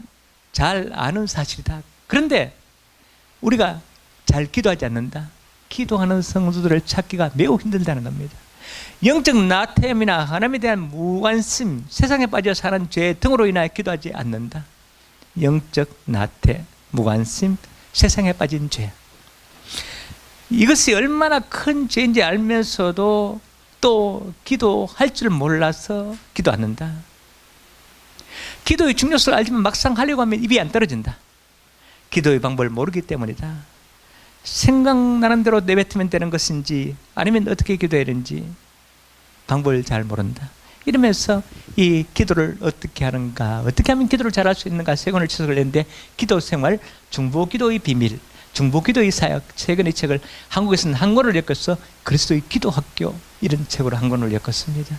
잘 아는 사실이다. 그런데 우리가 잘 기도하지 않는다. 기도하는 성도들을 찾기가 매우 힘들다는 겁니다. 영적 나태함이나 하나님에 대한 무관심, 세상에 빠져 사는 죄 등으로 인하여 기도하지 않는다. 영적 나태, 무관심, 세상에 빠진 죄. 이것이 얼마나 큰 죄인지 알면서도 또 기도할 줄 몰라서 기도 않는다. 기도의 중요성을 알지만 막상 하려고 하면 입이 안 떨어진다. 기도의 방법을 모르기 때문이다. 생각나는 대로 내뱉으면 되는 것인지, 아니면 어떻게 기도해야 되는지 방법을 잘 모른다. 이러면서 이 기도를 어떻게 하는가, 어떻게 하면 기도를 잘할 수 있는가 세 권을 책을 냈는데, 기도 생활, 중보 기도의 비밀, 중보 기도의 사역, 세 권의 책을 한국에서는 한 권을 엮어서 그리스도의 기도학교, 이런 책으로 한 권을 엮었습니다.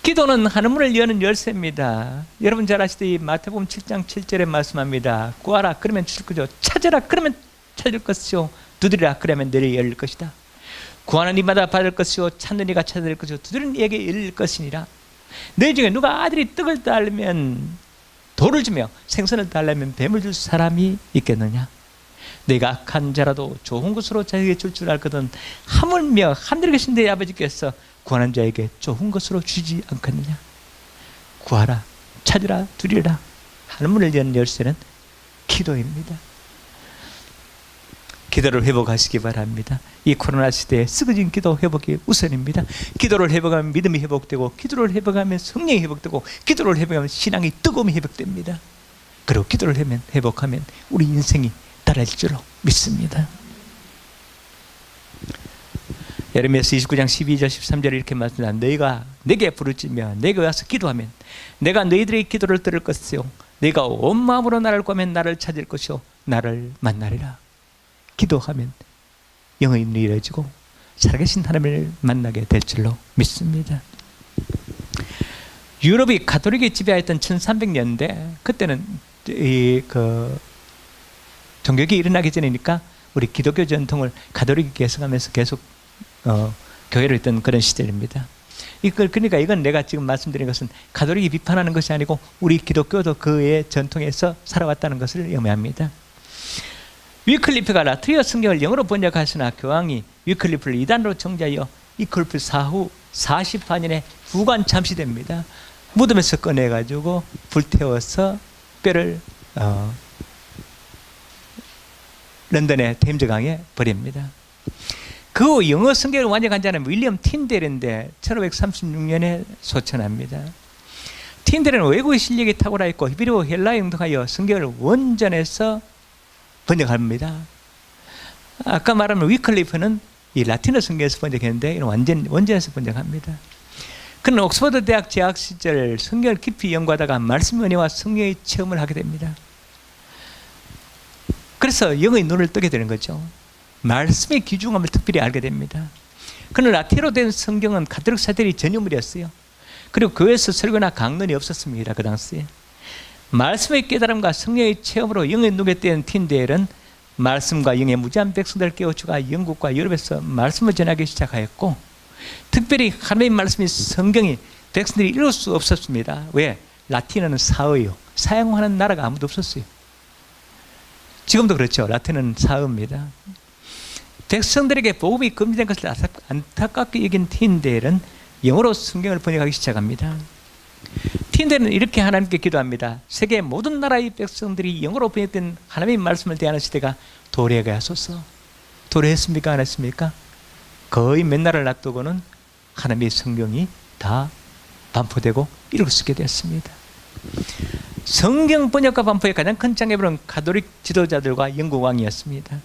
기도는 하늘문을 여는 열쇠입니다. 여러분 잘 아시듯이 마태복음 7장 7절에 말씀합니다. 구하라 그러면 주실 것이요, 찾으라 그러면 찾을 것이요, 두드리라 그러면 너희에게 열릴 것이다. 구하는 이마다 받을 것이요, 찾는 이가 찾을 것이요, 두드리는 이에게 열릴 것이니라. 너희 중에 누가 아들이 떡을 달라면 돌을 주며, 생선을 달라면 뱀을 줄 사람이 있겠느냐? 내가 악한 자라도 좋은 것으로 자에게 줄 줄 알거든 하물며 하늘에 계신 내 아버지께서 구하는 자에게 좋은 것으로 주지 않겠느냐? 구하라, 찾으라, 두드리라. 하늘문을 여는 열쇠는 기도입니다. 기도를 회복하시기 바랍니다. 이 코로나 시대에 쓰러진 기도 회복이 우선입니다. 기도를 회복하면 믿음이 회복되고, 기도를 회복하면 성령이 회복되고, 기도를 회복하면 신앙의 뜨거움이 회복됩니다. 그리고 기도를 회복하면 우리 인생이 달라질 줄로 믿습니다. 예레미야서 29장 12절 13절에 이렇게 말씀합니다. 너희가 내게 부르짖으며 내게 와서 기도하면 내가 너희들의 기도를 들을 것이요, 내가 온 마음으로 나를 구하면 나를 찾을 것이요, 나를 만나리라. 기도하면 영의 눈이 열어지고 살아계신 하나님을 만나게 될 줄로 믿습니다. 유럽이 가톨릭이 지배하였던 1300년대, 그때는 종교개혁이 일어나기 전이니까 우리 기독교 전통을 가톨릭이 계승하면서 계속 교회를 했던 그런 시절입니다. 그러니까 이건 내가 지금 말씀드린 것은 가톨릭이 비판하는 것이 아니고 우리 기독교도 그의 전통에서 살아왔다는 것을 의미합니다. 위클리프가 라트리아 성경을 영어로 번역하시나 교황이 위클리프를 이단으로 정죄하여 위클리프 사후 40반년에 부관 참시됩니다. 무덤에서 꺼내가지고 불태워서 뼈를 런던의 템즈강에 버립니다. 그 영어 성경을 완역한 자는 윌리엄 틴델인데 1536년에 소천합니다. 틴델은 외국의 실력이 탁월하 있고 히브리어 헬라어 응독하여 성경을 원전에서 번역합니다. 아까 말한 위클리프는 이 라틴어 성경에서 번역했는데 이는 원전에서 번역합니다. 그는 옥스퍼드 대학 재학 시절 성경을 깊이 연구하다가 말씀 은혜와 성령의 체험을 하게 됩니다. 그래서 영의 눈을 뜨게 되는 거죠. 말씀의 귀중함을 특별히 알게 됩니다. 그는 라틴어로 된 성경은 가톨릭 사들이 전유물이었어요. 그리고 교회에서 설교나 강론이 없었습니다. 그 당시에. 말씀의 깨달음과 성령의 체험으로 영의 눈에 띄는 틴델은 말씀과 영의 무지한 백성들을 깨우쳐가 영국과 유럽에서 말씀을 전하기 시작하였고, 특별히 하나님의 말씀이 성경이 백성들이 읽을 수 없었습니다. 왜? 라틴어는 사어예요. 사용하는 나라가 아무도 없었어요. 지금도 그렇죠. 라틴어는 사어입니다. 백성들에게 복음이 금지된 것을 안타깝게 여긴 틴델은 영어로 성경을 번역하기 시작합니다. 틴델은 이렇게 하나님께 기도합니다. 세계 모든 나라의 백성들이 영어로 번역된 하나님의 말씀을 대하는 시대가 도래하게 하소서. 도래했습니까? 안 했습니까? 거의 몇 날을 놔두고는 하나님의 성경이 다 반포되고 읽을 수 있게 되었습니다. 성경 번역과 반포의 가장 큰 장애물은 가톨릭 지도자들과 영국 왕이었습니다.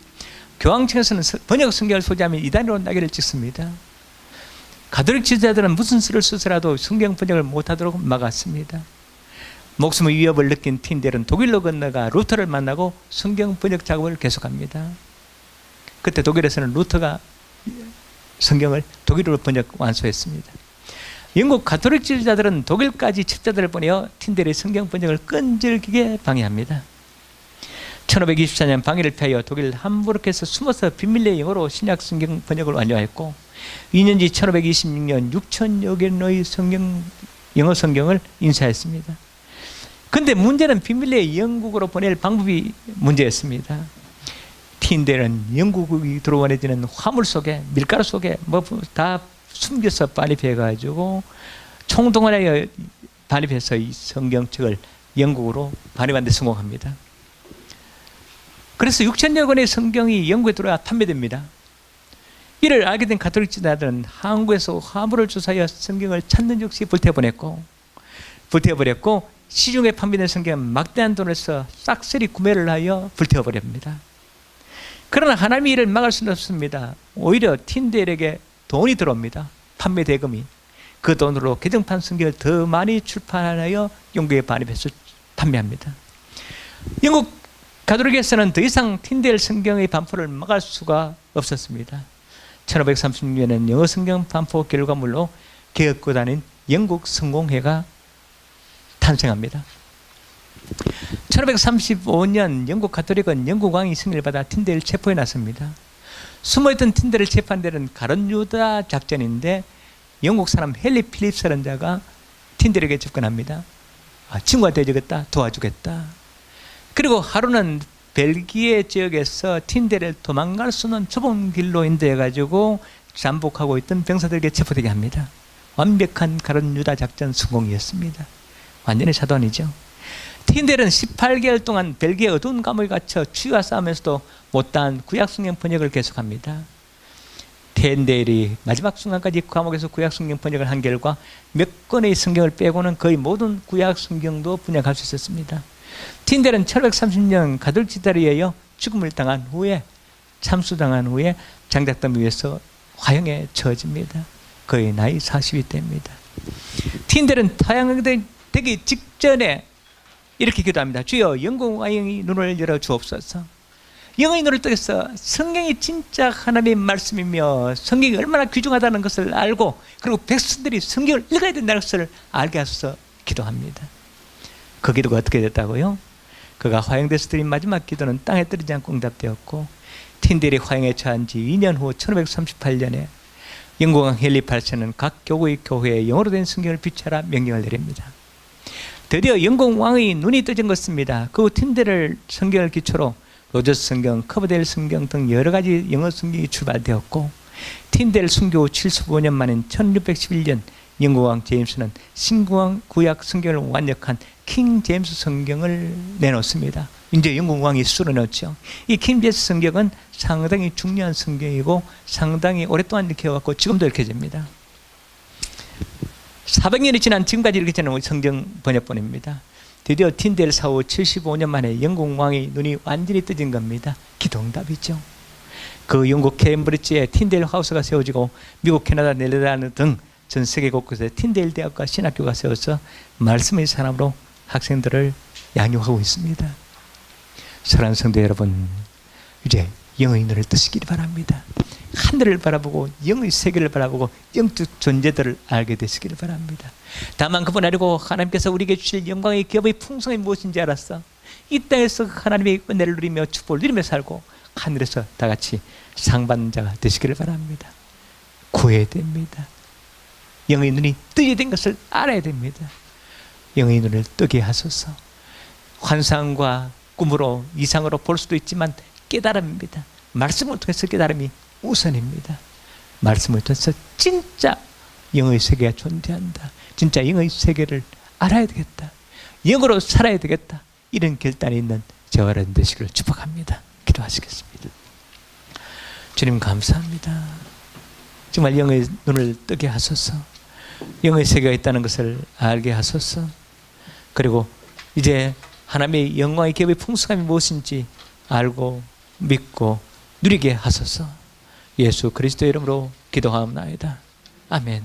교황청에서는 번역 성경을 소지하면 이단으로 낙인을 찍습니다. 가톨릭 지도자들은 무슨 수를 쓰더라도 성경 번역을 못하도록 막았습니다. 목숨의 위협을 느낀 틴델은 독일로 건너가 루터를 만나고 성경 번역 작업을 계속합니다. 그때 독일에서는 루터가 성경을 독일어로 번역 완수했습니다. 영국 가톨릭 지도자들은 독일까지 첩자들을 보내어 틴델의 성경 번역을 끈질기게 방해합니다. 1524년 방해를 피하여 독일 함부르크에서 숨어서 비밀리에 영어로 신약 성경 번역을 완료했고, 2년 뒤 1526년 6천여 개의 영어 성경을 인쇄했습니다. 그런데 문제는 비밀리에 영국으로 보낼 방법이 문제였습니다. 틴델은 영국이 들어원해지는 화물 속에, 밀가루 속에 뭐 다 숨겨서 반입해가지고 총동원하여 반입해서 이 성경책을 영국으로 반입하는 데 성공합니다. 그래서 6천여 권의 성경이 영국에 들어와 판매됩니다. 이를 알게 된 가톨릭 지도자들은 한국에서 화물을 조사하여 성경을 찾는 즉시 불태워버렸고, 시중에 판매된 성경은 막대한 돈을 써 싹쓸이 구매를 하여 불태워버립니다. 그러나 하나님의 일을 막을 수는 없습니다. 오히려 틴델에게 돈이 들어옵니다. 판매 대금이. 그 돈으로 개정판 성경을 더 많이 출판하여 영국에 반입해서 판매합니다. 영국 가톨릭에서는 더 이상 틴델 성경의 반포를 막을 수가 없었습니다. 1536년에는 영어 성경 반포 결과물로 개혁구단인 영국 성공회가 탄생합니다. 1535년 영국 가톨릭은 영국 왕이 승리를 받아 틴델을 체포해 놨습니다. 숨어있던 틴델을 체포한 데는 가룟유다 작전인데, 영국 사람 헨리 필립스라는 자가 틴델에게 접근합니다. 친구한테 해주겠다, 도와주겠다. 그리고 하루는 벨기에 지역에서 틴델을 도망갈 수 없는 좁은 길로 인도해가지고 잠복하고 있던 병사들에게 체포되게 합니다. 완벽한 가룟유다 작전 성공이었습니다. 완전히 사도안이죠. 틴델은 18개월 동안 벨기에 어두운 감옥에 갇혀 추위와 싸우면서도 못다한 구약성경 번역을 계속합니다. 틴델이 마지막 순간까지 감옥에서 구약성경 번역을 한 결과 몇 권의 성경을 빼고는 거의 모든 구약성경도 번역할 수 있었습니다. 틴델은 1530년 가톨릭 지도자에 의하여 죽음을 당한 후에, 참수당한 후에 장작더미 위에서 화형에 처해집니다. 거의 나이 40이 됩니다. 틴델은 타양되기 직전에 이렇게 기도합니다. 주여, 영국 왕의 눈을 열어 주옵소서. 영의 눈을 뜨겠어. 성경이 진짜 하나님의 말씀이며 성경이 얼마나 귀중하다는 것을 알고, 그리고 백성들이 성경을 읽어야 된다는 것을 알게 하소서 기도합니다. 그 기도가 어떻게 됐다고요? 그가 화형돼서 드린 마지막 기도는 땅에 떨어지지 않고 응답되었고, 틴델이 화형에 처한 지 2년 후 1538년에 영국 왕 헨리 8세는 각 교구의 교회에 영어로 된 성경을 비춰라 명령을 내립니다. 드디어 영국 왕의 눈이 뜨진 것입니다. 그 틴델을 성경을 기초로 로저스 성경, 커버데일 성경 등 여러 가지 영어 성경이 출발되었고, 틴델 순교 후 75년 만인 1611년 영국 왕 제임스는 신구약 성경을 완역한 킹 제임스 성경을 내놓습니다. 이제 영국 왕이 수놓죠. 이 킹제임스 성경은 상당히 중요한 성경이고 상당히 오랫동안 이렇게 해왔고 지금도 이렇게 됩니다. 400년이 지난 지금까지 이렇게 되는 성경 번역본입니다. 드디어 틴델 사후 75년 만에 영국 왕의 눈이 완전히 뜨진 겁니다. 기도응답이죠. 그 영국 케임브리지에 틴델 하우스가 세워지고 미국, 캐나다, 네덜란드 등 전 세계 곳곳에 틴델 대학과 신학교가 세워서 말씀의 사람으로 학생들을 양육하고 있습니다. 사랑하는 성도 여러분, 이제 영의 눈을 뜨시기를 바랍니다. 하늘을 바라보고 영의 세계를 바라보고 영적 존재들을 알게 되시기를 바랍니다. 다만 그뿐 아니고 하나님께서 우리에게 주실 영광의 기업의 풍성이 무엇인지 알았어. 이 땅에서 하나님의 은혜를 누리며 축복을 누리며 살고 하늘에서 다 같이 상 받는 자가 되시기를 바랍니다. 구해야 됩니다. 영의 눈이 뜨게 된 것을 알아야 됩니다. 영의 눈을 뜨게 하소서. 환상과 꿈으로 이상으로 볼 수도 있지만 깨달음입니다. 말씀을 통해서 깨달음이 우선입니다. 말씀을 통해서 진짜 영의 세계가 존재한다. 진짜 영의 세계를 알아야 되겠다. 영으로 살아야 되겠다. 이런 결단이 있는 저와 여러분 되시기를 축복합니다. 기도하시겠습니다. 주님 감사합니다. 정말 영의 눈을 뜨게 하소서. 영의 세계가 있다는 것을 알게 하소서. 그리고 이제 하나님의 영광의 기업의 풍성함이 무엇인지 알고 믿고 누리게 하소서. 예수 그리스도의 이름으로 기도하옵나이다. 아멘.